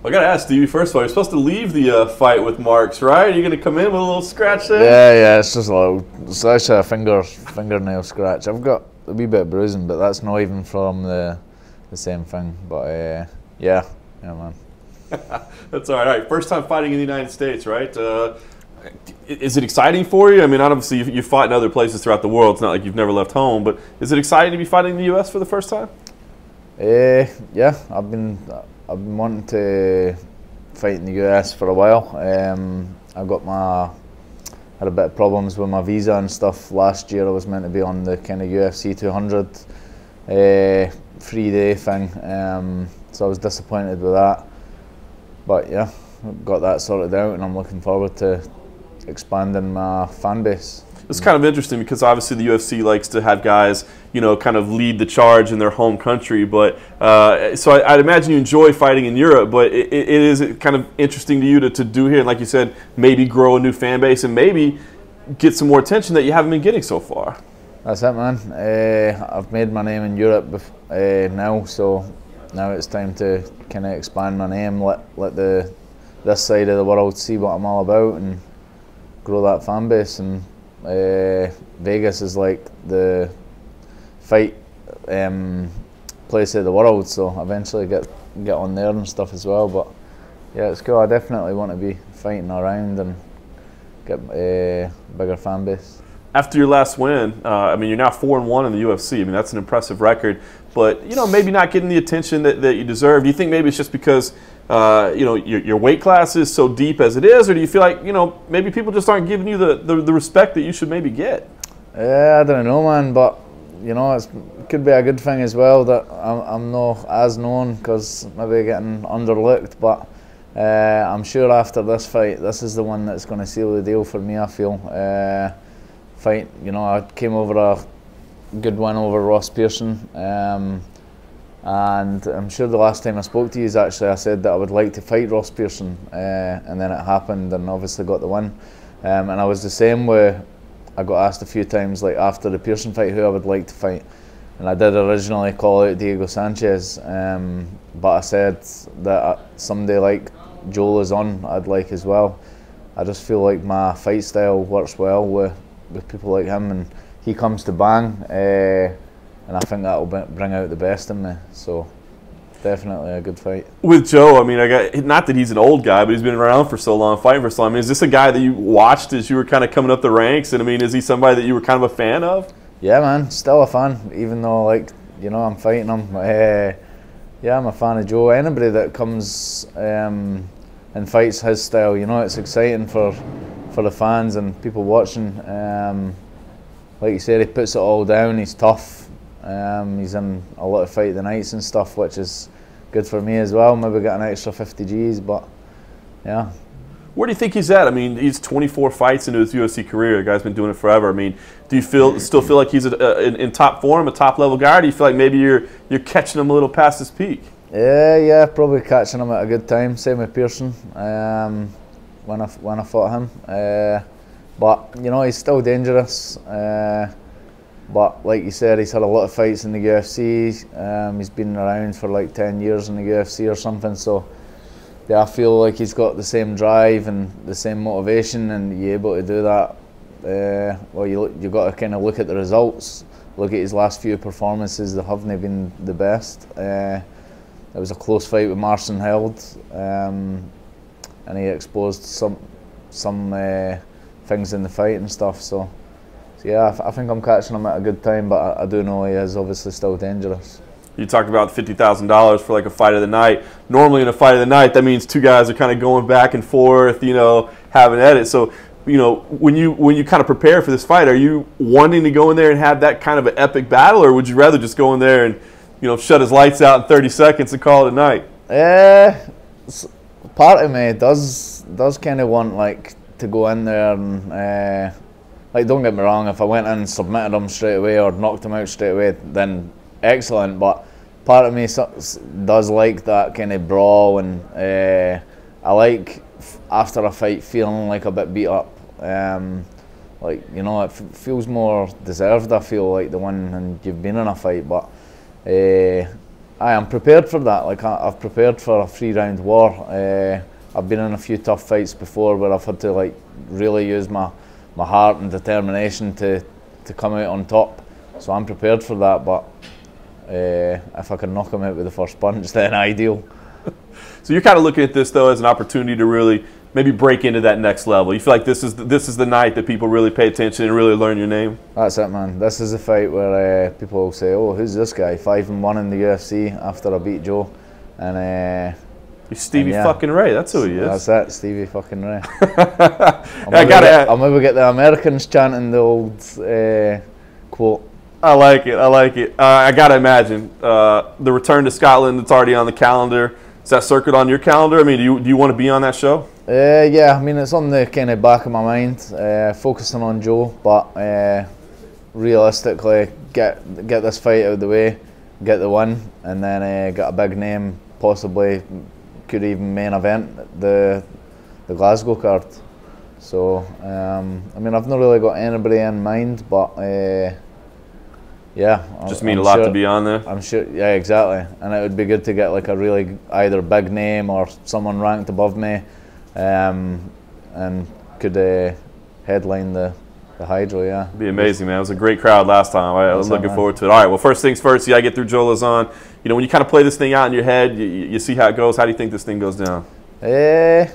I gotta ask Stevie, first of all, you're supposed to leave the fight with marks, right? Are you gonna come in with a little scratch there? Yeah, it's just a little, it's actually a fingernail scratch. I've got a wee bit of bruising, but that's not even from the same thing. But yeah, man. That's all right. First time fighting in the United States, right? Is it exciting for you? I mean, obviously you've fought in other places throughout the world. It's not like you've never left home, but is it exciting to be fighting in the U.S. for the first time? Yeah, I've been wanting to fight in the US for a while. Had a bit of problems with my visa and stuff last year. I was meant to be on the kind of UFC 200 3-day thing, so I was disappointed with that. But yeah, got that sorted out, and I'm looking forward to expanding my fan base. It's kind of interesting because obviously the UFC likes to have guys, kind of lead the charge in their home country. But so I'd imagine you enjoy fighting in Europe, but it is kind of interesting to you to do here, and like you said, maybe grow a new fan base and maybe get some more attention that you haven't been getting so far. That's it, man. I've made my name in Europe now, so now it's time to kind of expand my name, let this side of the world see what I'm all about, and grow that fan base. And Vegas is like the fight place of the world, so eventually get on there and stuff as well. But yeah, it's cool. I definitely want to be fighting around and get a bigger fan base. After your last win, I mean, you're now 4-1 in the UFC. I mean, that's an impressive record, but maybe not getting the attention that you deserve. Do you think maybe it's just because your weight class is so deep as it is, or do you feel like maybe people just aren't giving you the respect that you should maybe get? I don't know, man, but it could be a good thing as well that I'm not as known, because maybe getting underlooked. But I'm sure after this fight, this is the one that's going to seal the deal for me, I feel. I came over a good win over Ross Pearson, and I'm sure the last time I spoke to you is actually I said that I would like to fight Ross Pearson, and then it happened, and obviously got the win. And I was the same way. I got asked a few times, like after the Pearson fight, who I would like to fight, and I did originally call out Diego Sanchez, but I said that somebody like Joe Lauzon I'd like as well. I just feel like my fight style works well with people like him, and he comes to bang, and I think that will bring out the best in me. So definitely a good fight. With Joe, I mean, not that he's an old guy, but he's been around for so long, fighting for so long. I mean, is this a guy that you watched as you were kind of coming up the ranks? And I mean, is he somebody that you were kind of a fan of? Yeah, man, still a fan, even though I'm fighting him. Yeah, I'm a fan of Joe. Anybody that comes and fights his style, it's exciting for the fans and people watching. Like you said, he puts it all down. He's tough. He's in a lot of fight the nights and stuff, which is good for me as well. Maybe get an extra 50 Gs, but yeah. Where do you think he's at? I mean, he's 24 fights into his UFC career. The guy's been doing it forever. I mean, do you still feel like he's in top form, a top level guy? Or do you feel like maybe you're catching him a little past his peak? Yeah, probably catching him at a good time. Same with Pearson. When I fought him, but he's still dangerous. But like you said, he's had a lot of fights in the UFC. He's been around for like 10 years in the UFC or something. So yeah, I feel like he's got the same drive and the same motivation, and you're able to do that. Well, you've got to kind of look at the results. Look at his last few performances; they haven't been the best. It was a close fight with Marcin Held, and he exposed some things in the fight and stuff. So yeah, I think I'm catching him at a good time, but I do know he is obviously still dangerous. You talked about $50,000 for like a fight of the night. Normally in a fight of the night, that means two guys are kind of going back and forth, having at it. So, when you kind of prepare for this fight, are you wanting to go in there and have that kind of an epic battle, or would you rather just go in there and, shut his lights out in 30 seconds and call it a night? Part of me does kind of want to go in there and don't get me wrong, if I went in and submitted him straight away or knocked him out straight away, then excellent. But part of me does like that kind of brawl, and I like after a fight feeling like a bit beat up. It feels more deserved, I feel like, the one, and you've been in a fight. But I I'm prepared for that. Like I've prepared for a 3-round war. I've been in a few tough fights before where I've had to like really use my heart and determination to come out on top. So I'm prepared for that. But if I can knock him out with the first punch, then ideal. So you're kind of looking at this though as an opportunity to really maybe break into that next level. You feel like this is the night that people really pay attention and really learn your name? That's it, man. This is a fight where people will say, "Oh, who's this guy? 5-1 in the UFC after I beat Joe." And he's Stevie fucking Ray. That's who he is. That's it, Stevie fucking Ray. I'll maybe get the Americans chanting the old quote. I like it. I like it. I gotta imagine the return to Scotland that's already on the calendar. Is that circuit on your calendar? I mean, do you want to be on that show? Yeah, I mean it's on the kind of back of my mind, focusing on Joe, but realistically, get this fight out of the way, get the win, and then get a big name, possibly could even main event the Glasgow card. So I mean I've not really got anybody in mind, but yeah, just mean a lot to be on there. I'm sure, yeah, exactly, and it would be good to get like a really either big name or someone ranked above me, and could headline the Hydro. Yeah, it'd be amazing, man. It was a great crowd last time. I was looking forward to it. All right, well, first things first, you gotta get through Joe Lauzon. You know, when you kind of play this thing out in your head, you see how it goes. How do you think this thing goes down? I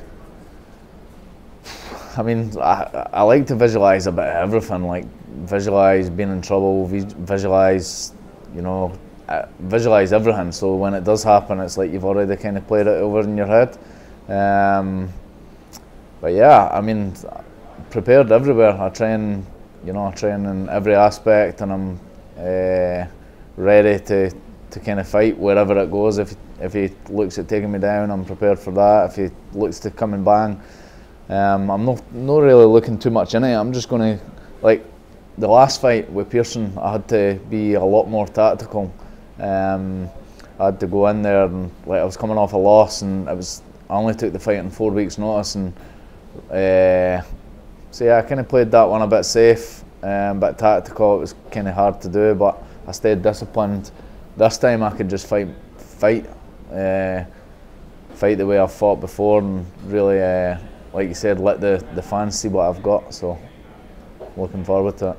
mean, I like to visualize a bit of everything, like visualize being in trouble, visualize, you know, visualize everything. So when it does happen, it's like you've already kind of played it over in your head. But yeah, I mean, prepared everywhere. I train in every aspect, and I'm ready to kind of fight wherever it goes. If he looks at taking me down, I'm prepared for that. If he looks to come and bang, I'm not really looking too much in it. I'm just going to, like the last fight with Pearson, I had to be a lot more tactical. I had to go in there and like I was coming off a loss, and I only took the fight in 4 weeks' notice, and so yeah, I kind of played that one a bit safe, a bit tactical. It was kind of hard to do, but I stayed disciplined. This time I could just fight the way I've fought before, and really, like you said, let the fans see what I've got. So looking forward to it.